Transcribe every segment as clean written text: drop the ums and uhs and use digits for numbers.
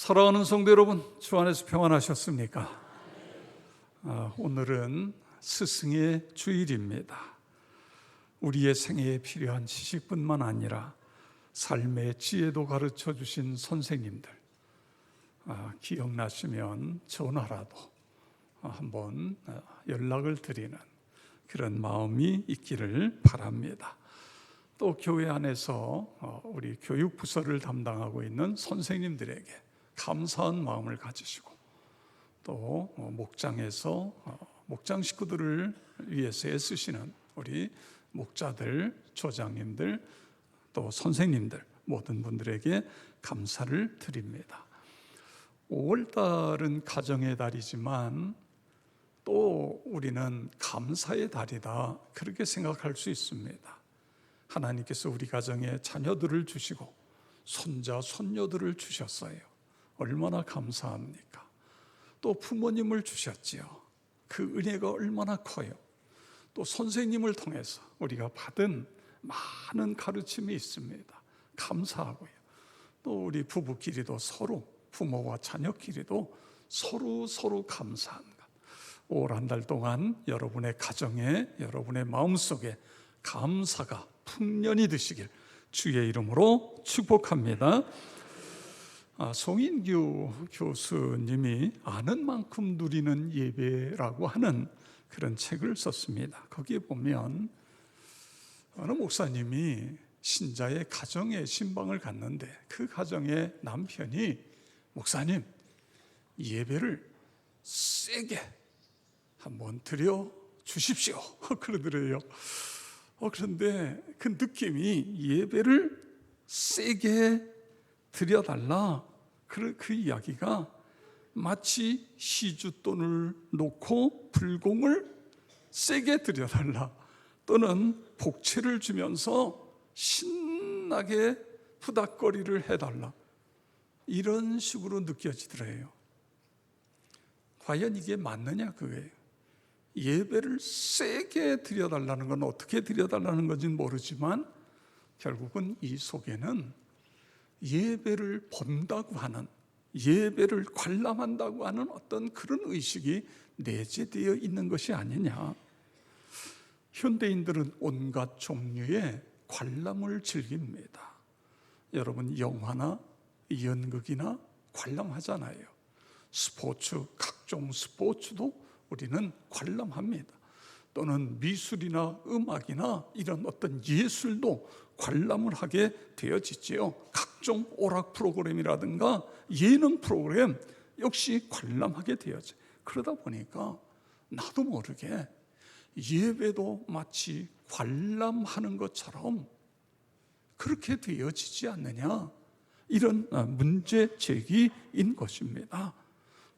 사랑하는 성도 여러분, 주 안에서 평안하셨습니까? 오늘은 스승의 주일입니다. 우리의 생애에 필요한 지식뿐만 아니라 삶의 지혜도 가르쳐 주신 선생님들, 기억나시면 전화라도 한번 연락을 드리는 그런 마음이 있기를 바랍니다. 또 교회 안에서 우리 교육부서를 담당하고 있는 선생님들에게 감사한 마음을 가지시고, 또 목장에서 목장 식구들을 위해서 애쓰시는 우리 목자들, 조장님들, 또 선생님들 모든 분들에게 감사를 드립니다. 5월달은 가정의 달이지만 또 우리는 감사의 달이다, 그렇게 생각할 수 있습니다. 하나님께서 우리 가정에 자녀들을 주시고 손자, 손녀들을 주셨어요. 얼마나 감사합니까? 또 부모님을 주셨지요. 그 은혜가 얼마나 커요. 또 선생님을 통해서 우리가 받은 많은 가르침이 있습니다. 감사하고요. 또 우리 부부끼리도 서로, 부모와 자녀끼리도 서로 감사한 것. 5월 한 달 동안 여러분의 가정에, 여러분의 마음속에 감사가 풍년이 되시길 주의 이름으로 축복합니다. 송인규 교수님이 아는 만큼 누리는 예배라고 하는 그런 책을 썼습니다. 거기에 보면 어느 목사님이 신자의 가정에 신방을 갔는데 그 가정의 남편이 목사님, 예배를 세게 한번 드려 주십시오 그러더래요. 그런데 그 느낌이 예배를 세게 드려달라, 그 이야기가 마치 시주돈을 놓고 불공을 세게 드려달라, 또는 복채를 주면서 신나게 후닥거리를 해달라, 이런 식으로 느껴지더래요. 과연 이게 맞느냐, 그거예요. 예배를 세게 드려달라는 건 어떻게 드려달라는 건지는 모르지만 결국은 이 속에는 예배를 본다고 하는, 예배를 관람한다고 하는 어떤 그런 의식이 내재되어 있는 것이 아니냐. 현대인들은 온갖 종류의 관람을 즐깁니다. 여러분, 영화나 연극이나 관람하잖아요. 스포츠, 각종 스포츠도 우리는 관람합니다. 또는 미술이나 음악이나 이런 어떤 예술도 관람을 하게 되어지지요. 각종 오락 프로그램이라든가 예능 프로그램 역시 관람하게 되어져요. 그러다 보니까 나도 모르게 예배도 마치 관람하는 것처럼 그렇게 되어지지 않느냐, 이런 문제 제기인 것입니다.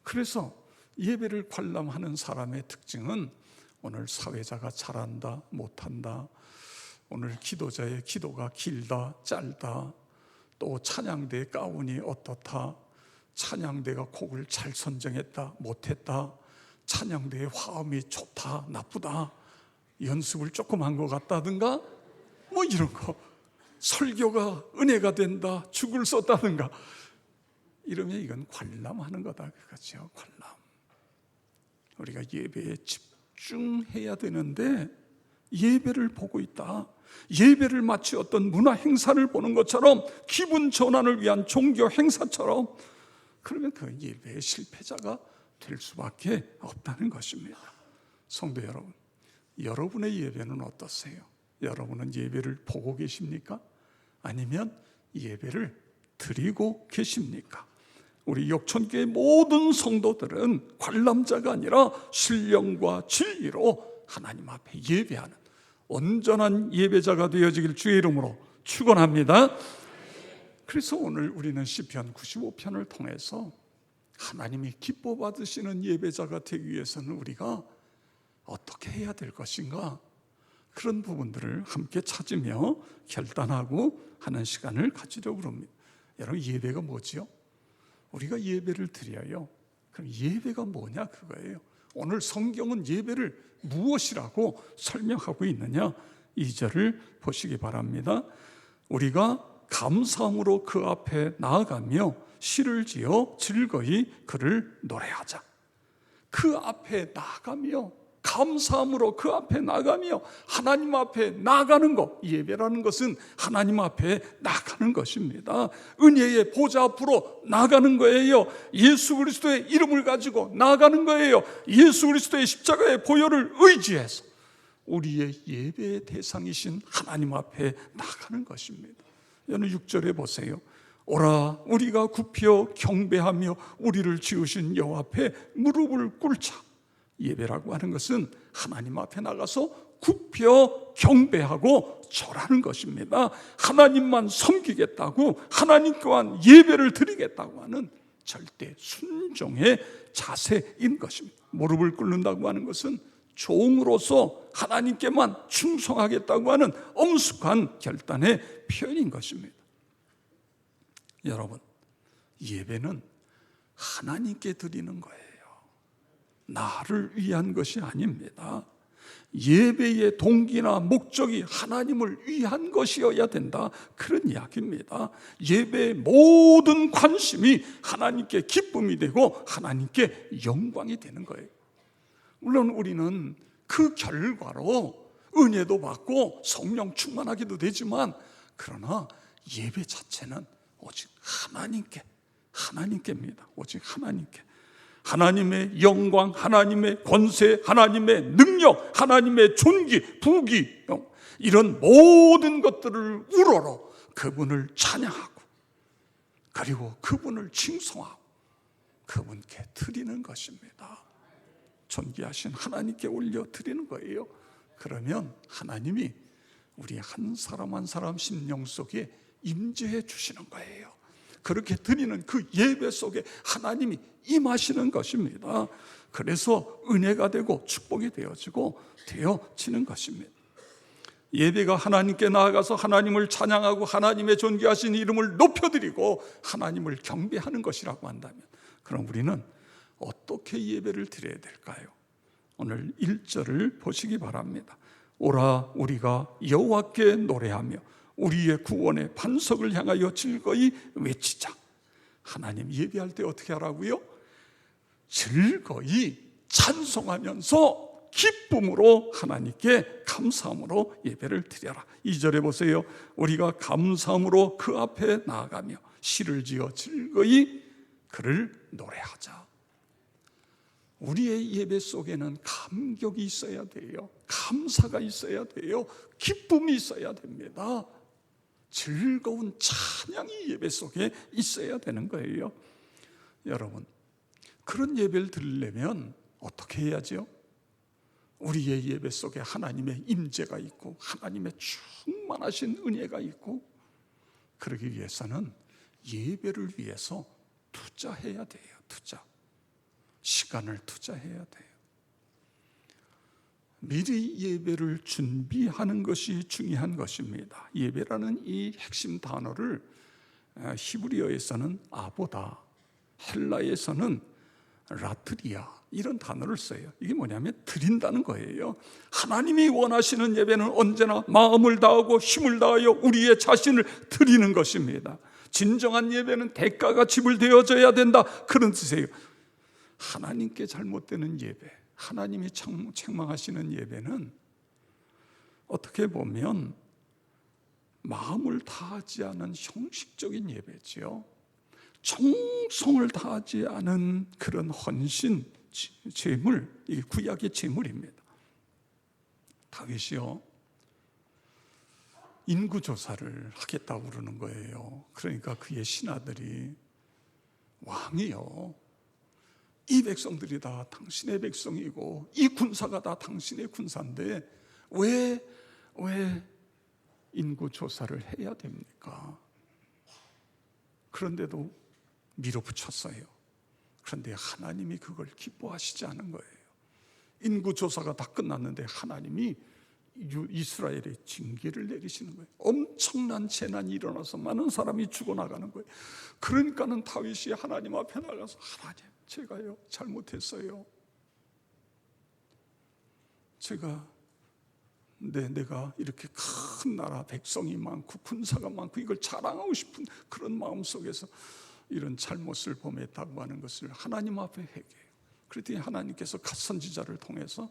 그래서 예배를 관람하는 사람의 특징은 오늘 사회자가 잘한다, 못한다, 오늘 기도자의 기도가 길다, 짧다, 또 찬양대의 가운이 어떻다, 찬양대가 곡을 잘 선정했다, 못했다, 찬양대의 화음이 좋다, 나쁘다, 연습을 조금 한 것 같다든가 뭐 이런 거, 설교가 은혜가 된다, 죽을 썼다든가, 이러면 이건 관람하는 거다, 그거죠. 관람. 우리가 예배에 집중해야 되는데 예배를 보고 있다, 예배를 마치 어떤 문화 행사를 보는 것처럼, 기분 전환을 위한 종교 행사처럼, 그러면 그 예배의 실패자가 될 수밖에 없다는 것입니다. 성도 여러분, 여러분의 예배는 어떠세요? 여러분은 예배를 보고 계십니까? 아니면 예배를 드리고 계십니까? 우리 역천교회 모든 성도들은 관람자가 아니라 신령과 진리로 하나님 앞에 예배하는 온전한 예배자가 되어지길 주의 이름으로 축원합니다. 그래서 오늘 우리는 시편 95편을 통해서 하나님이 기뻐 받으시는 예배자가 되기 위해서는 우리가 어떻게 해야 될 것인가, 그런 부분들을 함께 찾으며 결단하고 하는 시간을 가지려고 합니다. 여러분, 예배가 뭐지요? 우리가 예배를 드려요. 그럼 예배가 뭐냐, 그거예요. 오늘 성경은 예배를 무엇이라고 설명하고 있느냐, 2절을 보시기 바랍니다. 우리가 감사함으로 그 앞에 나아가며 시를 지어 즐거이 그를 노래하자. 그 앞에 나가며 감사함으로 그 앞에 나가며 하나님 앞에 나가는 것, 예배라는 것은 하나님 앞에 나가는 것입니다. 은혜의 보좌 앞으로 나가는 거예요. 예수 그리스도의 이름을 가지고 나가는 거예요. 예수 그리스도의 십자가의 보혈을 의지해서 우리의 예배의 대상이신 하나님 앞에 나가는 것입니다. 여러분 6절에 보세요. 오라 우리가 굽혀 경배하며 우리를 지으신 여호와 앞에 무릎을 꿇자. 예배라고 하는 것은 하나님 앞에 나가서 굽혀 경배하고 절하는 것입니다. 하나님만 섬기겠다고, 하나님께만 예배를 드리겠다고 하는 절대 순종의 자세인 것입니다. 무릎을 꿇는다고 하는 것은 종으로서 하나님께만 충성하겠다고 하는 엄숙한 결단의 표현인 것입니다. 여러분, 예배는 하나님께 드리는 거예요. 나를 위한 것이 아닙니다. 예배의 동기나 목적이 하나님을 위한 것이어야 된다, 그런 이야기입니다. 예배의 모든 관심이 하나님께 기쁨이 되고 하나님께 영광이 되는 거예요. 물론 우리는 그 결과로 은혜도 받고 성령 충만하기도 되지만, 그러나 예배 자체는 오직 하나님께입니다. 오직 하나님께. 하나님의 영광, 하나님의 권세, 하나님의 능력, 하나님의 존귀, 부귀, 이런 모든 것들을 우러러 그분을 찬양하고, 그리고 그분을 칭송하고 그분께 드리는 것입니다. 존귀하신 하나님께 올려 드리는 거예요. 그러면 하나님이 우리 한 사람 한 사람 심령 속에 임재해 주시는 거예요. 그렇게 드리는 그 예배 속에 하나님이 임하시는 것입니다. 그래서 은혜가 되고 축복이 되어지는 것입니다. 예배가 하나님께 나아가서 하나님을 찬양하고 하나님의 존귀하신 이름을 높여드리고 하나님을 경배하는 것이라고 한다면, 그럼 우리는 어떻게 예배를 드려야 될까요? 오늘 1절을 보시기 바랍니다. 오라 우리가 여호와께 노래하며 우리의 구원의 반석을 향하여 즐거이 외치자. 하나님 예배할 때 어떻게 하라고요? 즐거이 찬송하면서 기쁨으로 하나님께 감사함으로 예배를 드려라. 2절에 보세요. 우리가 감사함으로 그 앞에 나아가며 시를 지어 즐거이 그를 노래하자. 우리의 예배 속에는 감격이 있어야 돼요. 감사가 있어야 돼요. 기쁨이 있어야 됩니다. 즐거운 찬양이 예배 속에 있어야 되는 거예요. 여러분, 그런 예배를 드리려면 어떻게 해야죠? 우리의 예배 속에 하나님의 임재가 있고 하나님의 충만하신 은혜가 있고, 그러기 위해서는 예배를 위해서 투자해야 돼요. 시간을 투자해야 돼요. 미리 예배를 준비하는 것이 중요한 것입니다. 예배라는 이 핵심 단어를 히브리어에서는 아보다, 헬라에서는 라트리아, 이런 단어를 써요. 이게 뭐냐면 드린다는 거예요. 하나님이 원하시는 예배는 언제나 마음을 다하고 힘을 다하여 우리의 자신을 드리는 것입니다. 진정한 예배는 대가가 지불되어져야 된다, 그런 뜻이에요. 하나님께 잘못되는 예배, 하나님이 책망하시는 예배는 어떻게 보면 마음을 다하지 않은 형식적인 예배지요. 정성을 다하지 않은 그런 헌신, 제물, 이 구약의 제물입니다. 다윗이요, 인구조사를 하겠다고 그러는 거예요. 그러니까 그의 신하들이, 왕이요, 이 백성들이 다 당신의 백성이고 이 군사가 다 당신의 군사인데 왜 인구조사를 해야 됩니까? 그런데도 밀어붙였어요. 그런데 하나님이 그걸 기뻐하시지 않은 거예요. 인구조사가 다 끝났는데 하나님이 이스라엘의 징계를 내리시는 거예요. 엄청난 재난이 일어나서 많은 사람이 죽어나가는 거예요. 그러니까는 다윗이 하나님 앞에 나가서, 하나님, 제가요 잘못했어요. 내가 이렇게 큰 나라, 백성이 많고 군사가 많고 이걸 자랑하고 싶은 그런 마음 속에서 이런 잘못을 범했다고 하는 것을 하나님 앞에 회개해요. 그랬더니 하나님께서 갓 선지자를 통해서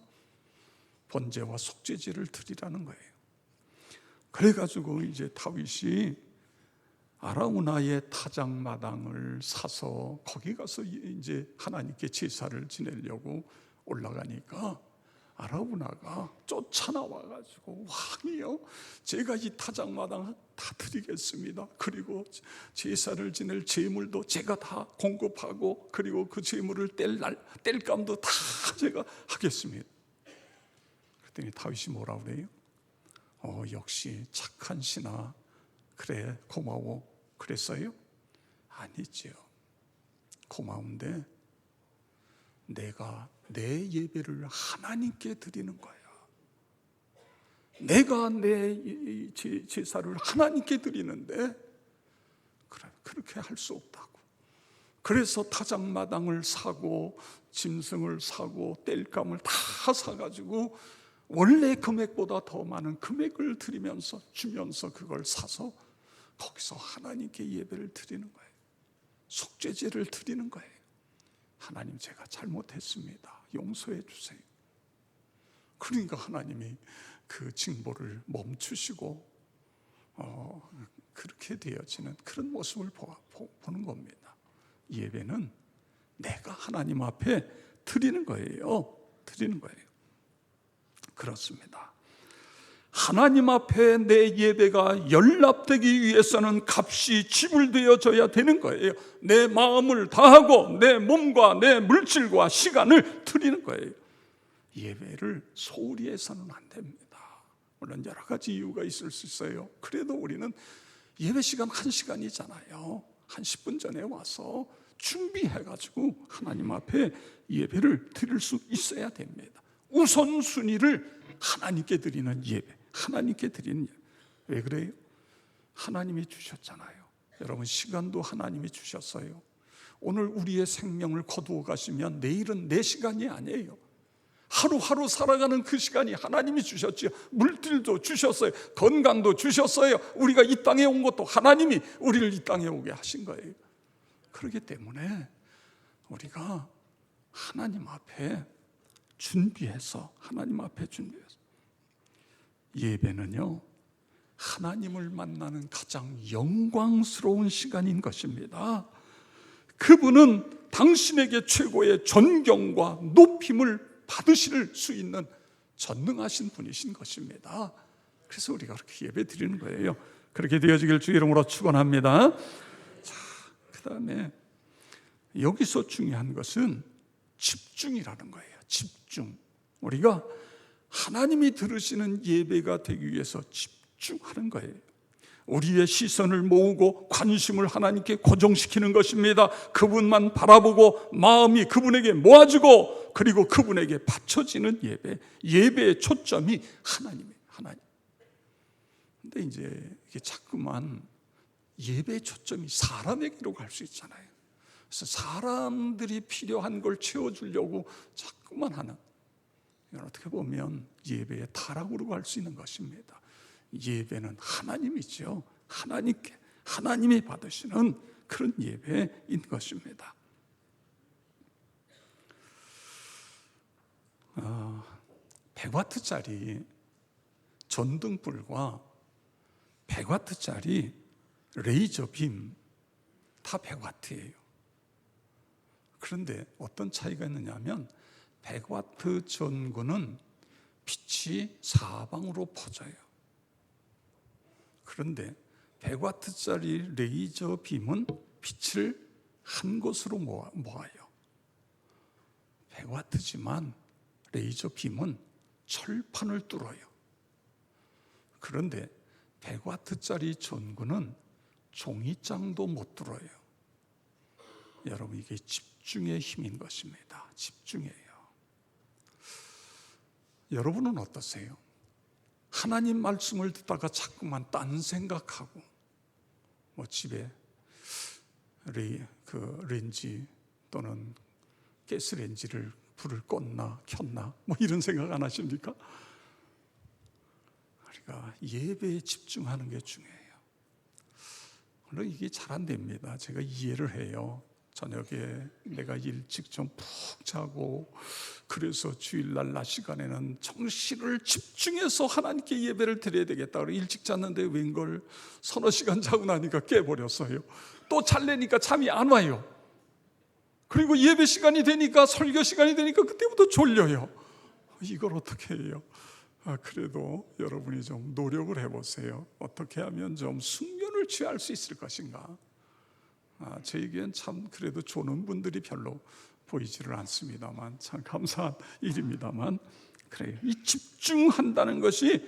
번제와 속죄제를 드리라는 거예요. 그래가지고 이제 다윗이 아라우나의 타작마당을 사서 거기 가서 이제 하나님께 제사를 지내려고 올라가니까 아라우나가 쫓아나와가지고, 왕이요, 제가 이 타작마당 다 드리겠습니다. 그리고 제사를 지낼 제물도 제가 다 공급하고, 그리고 그 제물을 뗄 감도 다 제가 하겠습니다. 그랬더니 다윗이 뭐라 그래요? 역시 착한 신하, 그래 고마워 그랬어요? 아니지요. 고마운데 내가 내 예배를 하나님께 드리는 거야. 내가 내 제사를 하나님께 드리는데 그래, 그렇게 할 수 없다고. 그래서 타작마당을 사고 짐승을 사고 땔감을 다 사가지고 원래 금액보다 더 많은 금액을 주면서 그걸 사서 거기서 하나님께 예배를 드리는 거예요. 속죄제를 드리는 거예요. 하나님, 제가 잘못했습니다. 용서해 주세요. 그러니까 하나님이 그 징벌을 멈추시고 그렇게 되어지는 그런 모습을 보는 겁니다. 예배는 내가 하나님 앞에 드리는 거예요. 드리는 거예요. 그렇습니다. 하나님 앞에 내 예배가 연락되기 위해서는 값이 지불되어져야 되는 거예요. 내 마음을 다하고 내 몸과 내 물질과 시간을 드리는 거예요. 예배를 소홀히 해서는 안 됩니다. 물론 여러 가지 이유가 있을 수 있어요. 그래도 우리는 예배 시간 1시간이잖아요. 한 10분 전에 와서 준비해가지고 하나님 앞에 예배를 드릴 수 있어야 됩니다. 우선순위를 하나님께 드리는 예배, 하나님께 드리는 예배. 왜 그래요? 하나님이 주셨잖아요. 여러분, 시간도 하나님이 주셨어요. 오늘 우리의 생명을 거두어 가시면 내일은 내 시간이 아니에요. 하루하루 살아가는 그 시간이 하나님이 주셨지요. 물질도 주셨어요. 건강도 주셨어요. 우리가 이 땅에 온 것도 하나님이 우리를 이 땅에 오게 하신 거예요. 그렇기 때문에 우리가 하나님 앞에 준비해서 예배는요, 하나님을 만나는 가장 영광스러운 시간인 것입니다. 그분은 당신에게 최고의 존경과 높임을 받으실 수 있는 전능하신 분이신 것입니다. 그래서 우리가 그렇게 예배 드리는 거예요. 그렇게 되어지길 주 이름으로 축원합니다. 자, 그 다음에 여기서 중요한 것은 집중이라는 거예요. 집중. 우리가 하나님이 들으시는 예배가 되기 위해서 집중하는 거예요. 우리의 시선을 모으고 관심을 하나님께 고정시키는 것입니다. 그분만 바라보고 마음이 그분에게 모아지고, 그리고 그분에게 바쳐지는 예배. 예배의 초점이 하나님이에요. 하나님. 근데 이제 이게 자꾸만 예배의 초점이 사람에게로 갈 수 있잖아요. 그래서 사람들이 필요한 걸 채워주려고 자꾸만 하는, 이건 어떻게 보면 예배의 타락으로 갈 수 있는 것입니다. 예배는 하나님이죠. 하나님이 받으시는 그런 예배인 것입니다. 100와트짜리 전등불과 100와트짜리 레이저 빔 다 100와트예요. 그런데 어떤 차이가 있느냐면 100와트 전구는 빛이 사방으로 퍼져요. 그런데 100와트짜리 레이저 빔은 빛을 한 곳으로 모아요. 100와트지만 레이저 빔은 철판을 뚫어요. 그런데 100와트짜리 전구는 종이장도 못 뚫어요. 여러분, 이게 집중의 힘인 것입니다. 집중이에요. 여러분은 어떠세요? 하나님 말씀을 듣다가 자꾸만 딴 생각하고, 집에 렌지 또는 가스렌지를 불을 껐나 켰나 이런 생각 안 하십니까? 그러니까 예배에 집중하는 게 중요해요. 물론 이게 잘 안 됩니다. 제가 이해를 해요. 저녁에 내가 일찍 좀 푹 자고, 그래서 주일날 낮 시간에는 정신을 집중해서 하나님께 예배를 드려야 되겠다. 그래 일찍 잤는데 웬걸 서너 시간 자고 나니까 깨버렸어요. 또 잘래니까 잠이 안 와요. 그리고 예배 시간이 되니까, 설교 시간이 되니까 그때부터 졸려요. 이걸 어떻게 해요? 그래도 여러분이 좀 노력을 해보세요. 어떻게 하면 좀 숙면을 취할 수 있을 것인가. 저에겐 참 그래도 조는 분들이 별로 보이지를 않습니다만, 참 감사한 일입니다만, 그래요. 이 집중한다는 것이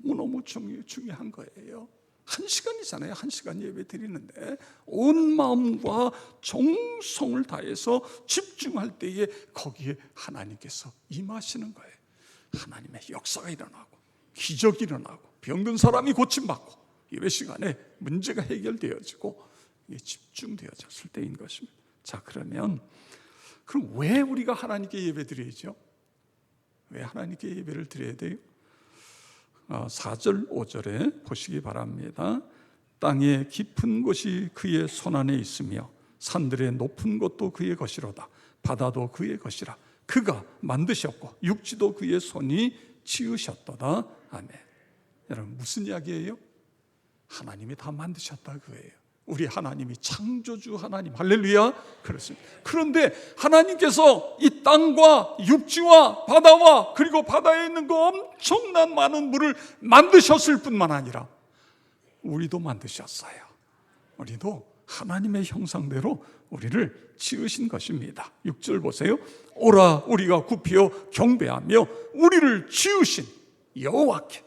너무너무 중요한 거예요. 1시간이잖아요. 1시간 예배 드리는데 온 마음과 정성을 다해서 집중할 때에 거기에 하나님께서 임하시는 거예요. 하나님의 역사가 일어나고, 기적이 일어나고, 병든 사람이 고침받고, 예배 시간에 문제가 해결되어지고, 이게 집중되어졌을 때인 것입니다. 자, 그럼 왜 우리가 하나님께 예배 드려야죠? 왜 하나님께 예배를 드려야 돼요? 4절 5절에 보시기 바랍니다. 땅의 깊은 곳이 그의 손안에 있으며 산들의 높은 곳도 그의 것이로다. 바다도 그의 것이라. 그가 만드셨고 육지도 그의 손이 지으셨도다. 아멘. 여러분, 무슨 이야기예요? 하나님이 다 만드셨다 그거예요. 우리 하나님이 창조주 하나님, 할렐루야. 그렇습니다. 그런데 하나님께서 이 땅과 육지와 바다와 그리고 바다에 있는 그 엄청난 많은 물을 만드셨을 뿐만 아니라 우리도 만드셨어요. 우리도 하나님의 형상대로 우리를 지으신 것입니다. 6절 보세요. 오라 우리가 굽혀 경배하며 우리를 지으신 여호와께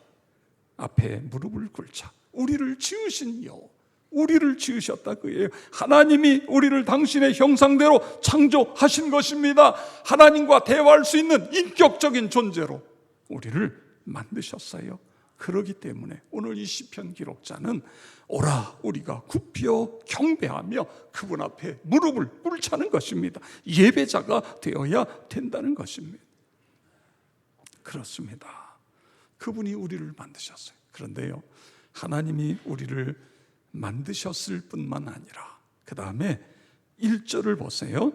앞에 무릎을 꿇자. 우리를 지으신 여호와, 우리를 지으셨다 그예요. 하나님이 우리를 당신의 형상대로 창조하신 것입니다. 하나님과 대화할 수 있는 인격적인 존재로 우리를 만드셨어요. 그렇기 때문에 오늘 이 시편 기록자는 오라 우리가 굽혀 경배하며 그분 앞에 무릎을 꿇자는 것입니다. 예배자가 되어야 된다는 것입니다. 그렇습니다. 그분이 우리를 만드셨어요. 그런데요, 하나님이 우리를 만드셨을 뿐만 아니라 그 다음에 1절을 보세요.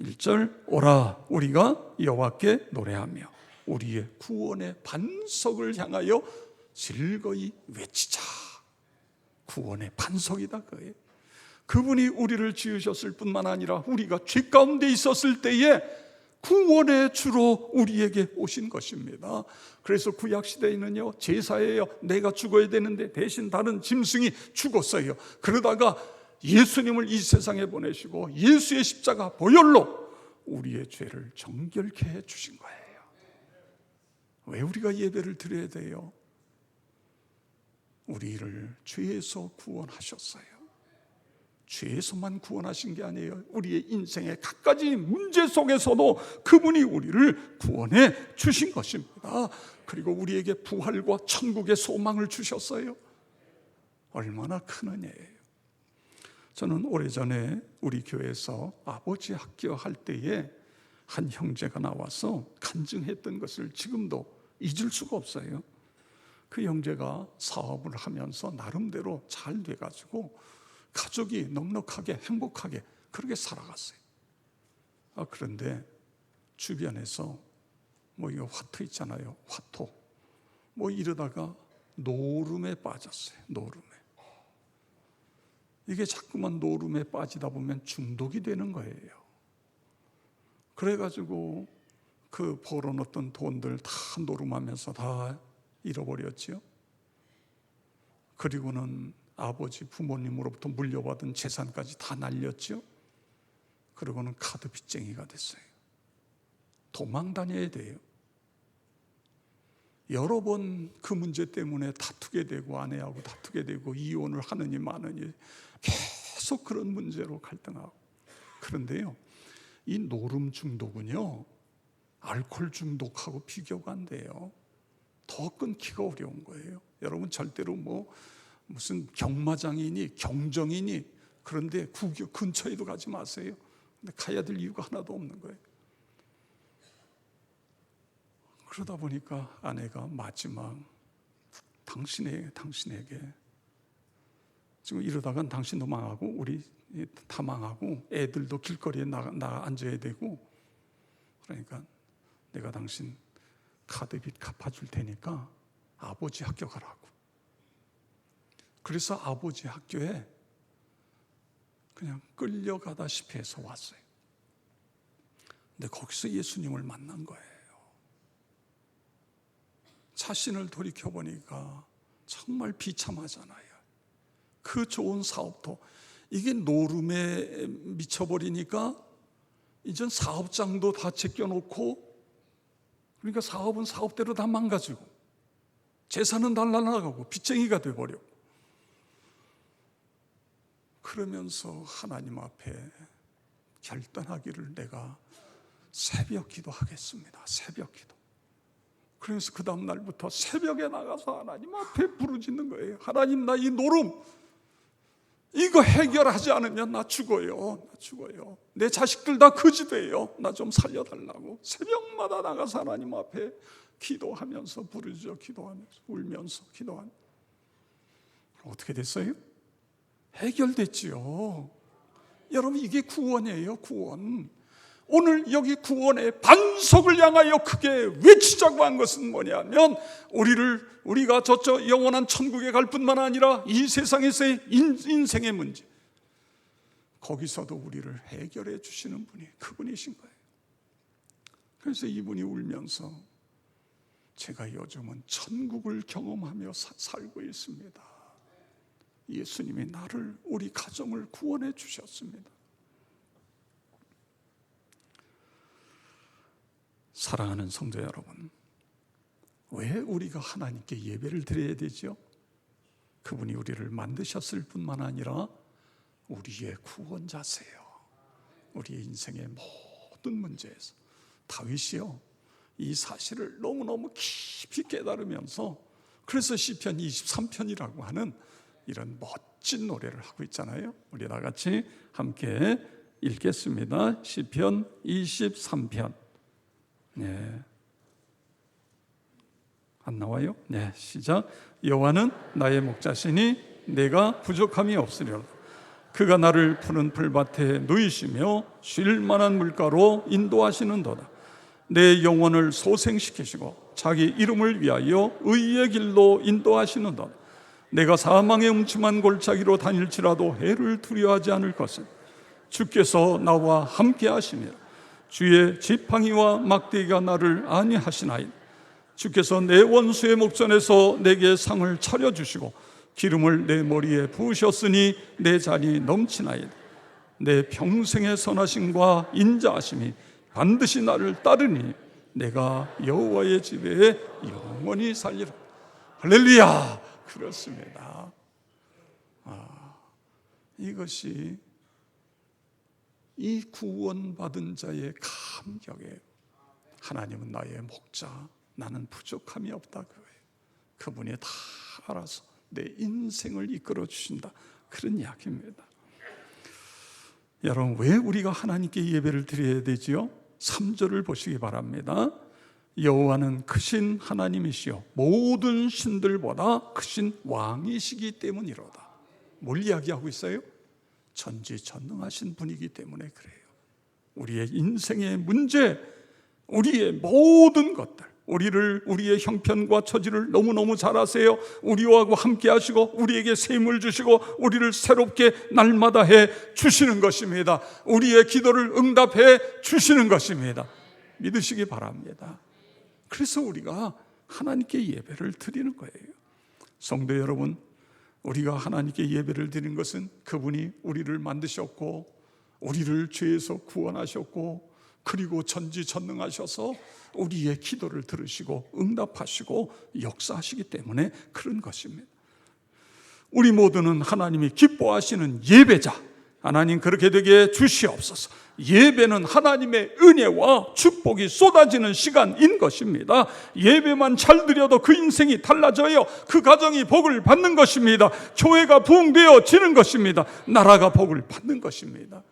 1절 오라 우리가 여호와께 노래하며 우리의 구원의 반석을 향하여 즐거이 외치자. 구원의 반석이다 그예요. 그분이 우리를 지으셨을 뿐만 아니라 우리가 죄 가운데 있었을 때에 구원의 주로 우리에게 오신 것입니다. 그래서 구약시대에는요, 제사예요. 내가 죽어야 되는데 대신 다른 짐승이 죽었어요. 그러다가 예수님을 이 세상에 보내시고 예수의 십자가 보혈로 우리의 죄를 정결케 해주신 거예요. 왜 우리가 예배를 드려야 돼요? 우리를 죄에서 구원하셨어요. 죄에서만 구원하신 게 아니에요. 우리의 인생의 갖가지 문제 속에서도 그분이 우리를 구원해 주신 것입니다. 그리고 우리에게 부활과 천국의 소망을 주셨어요. 얼마나 큰 은혜예요. 저는 오래전에 우리 교회에서 아버지 학교 할 때에 한 형제가 나와서 간증했던 것을 지금도 잊을 수가 없어요. 그 형제가 사업을 하면서 나름대로 잘 돼가지고 가족이 넉넉하게 행복하게 그렇게 살아갔어요. 그런데 주변에서 이거 화토 있잖아요. 화토. 이러다가 노름에 빠졌어요. 노름에. 이게 자꾸만 노름에 빠지다 보면 중독이 되는 거예요. 그래가지고 그 벌어놓던 돈들 다 노름하면서 다 잃어버렸죠. 그리고는 아버지 부모님으로부터 물려받은 재산까지 다 날렸죠. 그리고는 카드 빚쟁이가 됐어요. 도망 다녀야 돼요. 여러 번 그 문제 때문에 다투게 되고 아내하고 다투게 되고 이혼을 하느니 마느니 계속 그런 문제로 갈등하고. 그런데요, 이 노름 중독은요 알코올 중독하고 비교가 안 돼요. 더 끊기가 어려운 거예요. 여러분 절대로 무슨 경마장이니 경정이니 그런데 근처에도 가지 마세요. 근데 가야 될 이유가 하나도 없는 거예요. 그러다 보니까 아내가 마지막 당신에게 지금 이러다간 당신도 망하고 우리 다 망하고 애들도 길거리에 나가 앉아야 되고, 그러니까 내가 당신 카드빚 갚아줄 테니까 아버지 학교 가라고. 그래서 아버지 학교에 그냥 끌려가다시피 해서 왔어요. 근데 거기서 예수님을 만난 거예요. 자신을 돌이켜보니까 정말 비참하잖아요. 그 좋은 사업도 이게 노름에 미쳐버리니까 이젠 사업장도 다 제껴놓고, 그러니까 사업은 사업대로 다 망가지고 재산은 다 날아가고 빚쟁이가 돼버렸고, 그러면서 하나님 앞에 결단하기를 내가 새벽 기도하겠습니다. 새벽 기도. 그래서 그 다음 날부터 새벽에 나가서 하나님 앞에 부르짖는 거예요. 하나님, 나 이 노름 이거 해결하지 않으면 나 죽어요. 나 죽어요. 내 자식들 다 거지 돼요. 나 좀 살려달라고 새벽마다 나가서 하나님 앞에 기도하면서 부르짖어 기도하면서 울면서 기도하면서. 어떻게 됐어요? 해결됐지요. 여러분, 이게 구원이에요. 구원. 오늘 여기 구원의 반석을 향하여 크게 외치자고 한 것은 뭐냐면, 우리가 저쪽 영원한 천국에 갈 뿐만 아니라 이 세상에서의 인생의 문제, 거기서도 우리를 해결해 주시는 분이 그분이신 거예요. 그래서 이분이 울면서 제가 요즘은 천국을 경험하며 살고 있습니다. 예수님이 나를, 우리 가정을 구원해 주셨습니다. 사랑하는 성도 여러분, 왜 우리가 하나님께 예배를 드려야 되죠? 그분이 우리를 만드셨을 뿐만 아니라 우리의 구원자세요. 우리의 인생의 모든 문제에서. 다윗이요, 이 사실을 너무너무 깊이 깨달으면서, 그래서 시편 23편이라고 하는 이런 멋진 노래를 하고 있잖아요. 우리 다 같이 함께 읽겠습니다. 시편 23편. 네. 안 나와요? 네, 시작. 여호와는 나의 목자시니 내가 부족함이 없으리로다. 그가 나를 푸른 풀밭에 누이시며 쉴 만한 물가로 인도하시는도다. 내 영혼을 소생시키시고 자기 이름을 위하여 의의 길로 인도하시는도다. 내가 사망의 음침한 골짜기로 다닐지라도 해를 두려워하지 않을 것은 주께서 나와 함께 하시니라. 주의 지팡이와 막대기가 나를 안위하시나이다. 주께서 내 원수의 목전에서 내게 상을 차려주시고 기름을 내 머리에 부으셨으니 내 잔이 넘치나이다. 내 평생의 선하심과 인자하심이 반드시 나를 따르니 내가 여호와의 집에 영원히 살리라. 할렐루야. 그렇습니다. 이것이 이 구원받은 자의 감격이에요. 하나님은 나의 목자, 나는 부족함이 없다 그거예요. 그분이 다 알아서 내 인생을 이끌어 주신다, 그런 이야기입니다. 여러분, 왜 우리가 하나님께 예배를 드려야 되지요? 3절을 보시기 바랍니다. 여호와는 크신 하나님이시요 모든 신들보다 크신 왕이시기 때문이로다. 뭘 이야기하고 있어요? 전지전능하신 분이기 때문에 그래요. 우리의 인생의 문제, 우리의 모든 것들, 우리의 형편과 처지를 너무너무 잘 아세요. 우리와 함께 하시고 우리에게 셈을 주시고 우리를 새롭게 날마다 해 주시는 것입니다. 우리의 기도를 응답해 주시는 것입니다. 믿으시기 바랍니다. 그래서 우리가 하나님께 예배를 드리는 거예요. 성도 여러분, 우리가 하나님께 예배를 드리는 것은 그분이 우리를 만드셨고 우리를 죄에서 구원하셨고 그리고 전지전능하셔서 우리의 기도를 들으시고 응답하시고 역사하시기 때문에 그런 것입니다. 우리 모두는 하나님이 기뻐하시는 예배자, 하나님 그렇게 되게 주시옵소서. 예배는 하나님의 은혜와 축복이 쏟아지는 시간인 것입니다. 예배만 잘 드려도 그 인생이 달라져요. 그 가정이 복을 받는 것입니다. 교회가 부흥되어지는 것입니다. 나라가 복을 받는 것입니다.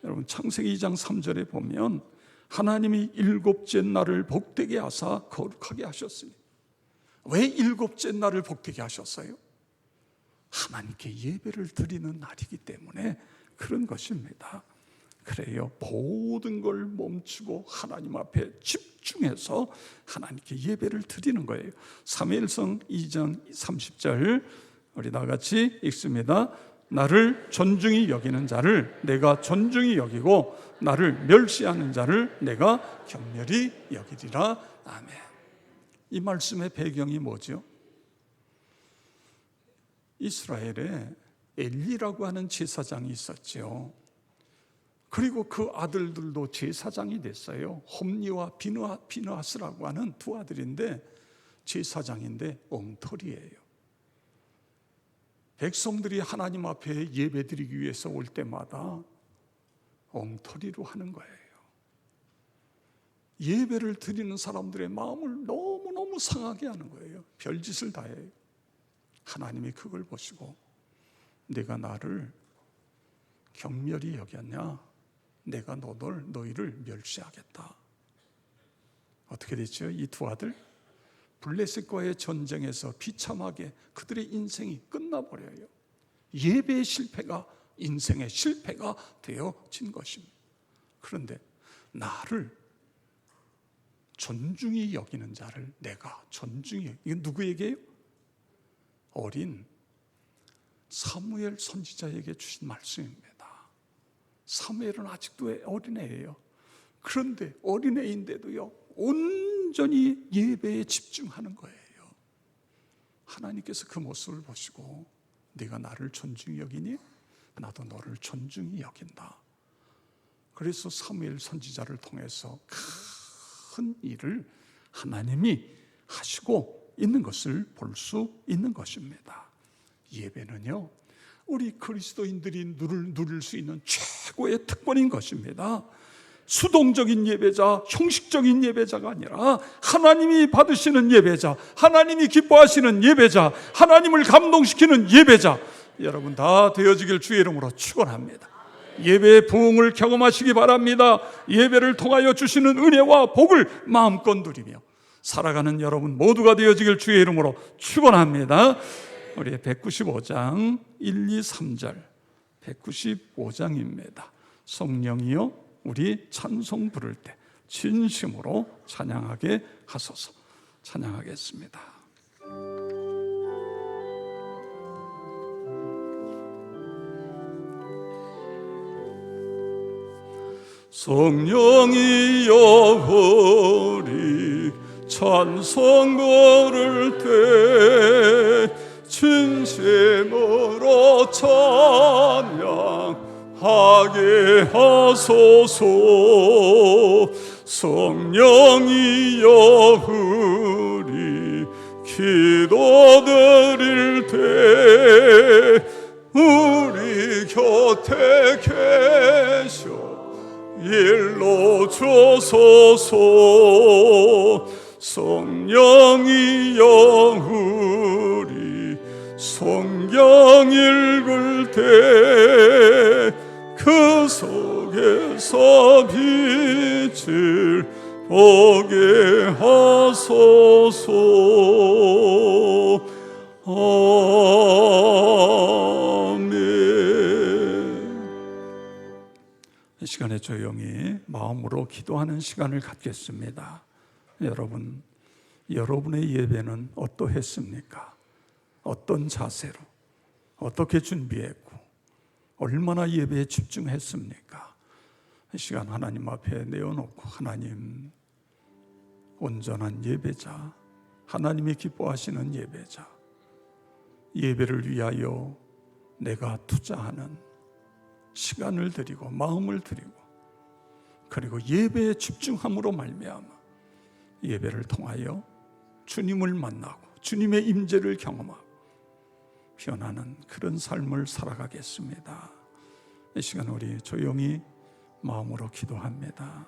여러분, 창세기 2장 3절에 보면 하나님이 일곱째 날을 복되게 하사 거룩하게 하셨습니다. 왜 일곱째 날을 복되게 하셨어요? 하나님께 예배를 드리는 날이기 때문에 그런 것입니다. 그래요. 모든 걸 멈추고 하나님 앞에 집중해서 하나님께 예배를 드리는 거예요. 사무엘상 2장 30절 우리 다 같이 읽습니다. 나를 존중히 여기는 자를 내가 존중히 여기고 나를 멸시하는 자를 내가 경멸히 여기리라. 아멘. 이 말씀의 배경이 뭐죠? 이스라엘에 엘리라고 하는 제사장이 있었죠. 그리고 그 아들들도 제사장이 됐어요. 홈리와 비느하스라고 하는 두 아들인데 제사장인데 엉터리예요. 백성들이 하나님 앞에 예배드리기 위해서 올 때마다 엉터리로 하는 거예요. 예배를 드리는 사람들의 마음을 너무너무 상하게 하는 거예요. 별짓을 다 해요. 하나님이 그걸 보시고 내가 나를 경멸히 여겼냐? 내가 너희를 멸시하겠다. 어떻게 됐죠? 이 두 아들 블레셋과의 전쟁에서 비참하게 그들의 인생이 끝나버려요. 예배의 실패가 인생의 실패가 되어진 것입니다. 그런데 나를 존중히 여기는 자를 내가 존중히, 이건 누구에게요? 어린 사무엘 선지자에게 주신 말씀입니다. 사무엘은 아직도 어린애예요. 그런데 어린애인데도요 온전히 예배에 집중하는 거예요. 하나님께서 그 모습을 보시고 네가 나를 존중히 여기니 나도 너를 존중히 여긴다. 그래서 사무엘 선지자를 통해서 큰 일을 하나님이 하시고 있는 것을 볼 수 있는 것입니다. 예배는요 우리 그리스도인들이 누릴 수 있는 최고의 특권인 것입니다. 수동적인 예배자, 형식적인 예배자가 아니라 하나님이 받으시는 예배자, 하나님이 기뻐하시는 예배자, 하나님을 감동시키는 예배자, 여러분 다 되어지길 주의 이름으로 축원합니다. 예배의 부흥을 경험하시기 바랍니다. 예배를 통하여 주시는 은혜와 복을 마음껏 누리며 살아가는 여러분 모두가 되어지길 주의 이름으로 축원합니다. 우리 195장 1, 2, 3절 195장입니다. 성령이여 우리 찬송 부를 때 진심으로 찬양하게 하소서. 찬양하겠습니다. 성령이여 우리 찬송 부를 때 진심으로 찬양하게 하소서. 성령이여 우리 기도드릴 때 우리 곁에 계셔 일로 주소서. 성령이여 우리 성경 읽을 때 그 속에서 빛을 보게 하소서. 아멘. 이 시간에 조용히 마음으로 기도하는 시간을 갖겠습니다. 여러분, 여러분의 예배는 어떠했습니까? 어떤 자세로, 어떻게 준비했고, 얼마나 예배에 집중했습니까? 이 시간 하나님 앞에 내어놓고 하나님, 온전한 예배자, 하나님이 기뻐하시는 예배자, 예배를 위하여 내가 투자하는 시간을 드리고 마음을 드리고 그리고 예배에 집중함으로 말미암아 예배를 통하여 주님을 만나고 주님의 임재를 경험하고 변하는 그런 삶을 살아가겠습니다. 이 시간 우리 조용히 마음으로 기도합니다.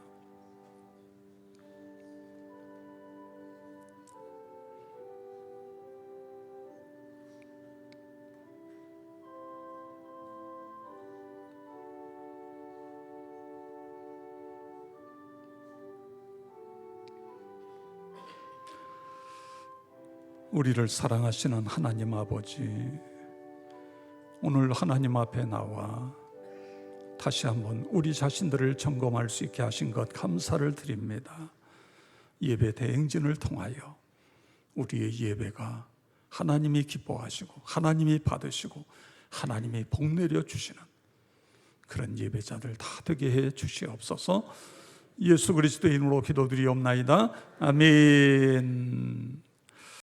우리를 사랑하시는 하나님 아버지, 오늘 하나님 앞에 나와 다시 한번 우리 자신들을 점검할 수 있게 하신 것 감사를 드립니다. 예배 대행진을 통하여 우리의 예배가 하나님이 기뻐하시고 하나님이 받으시고 하나님이 복내려 주시는 그런 예배자들 다 되게 해 주시옵소서. 예수 그리스도의 이름으로 기도드리옵나이다. 아멘.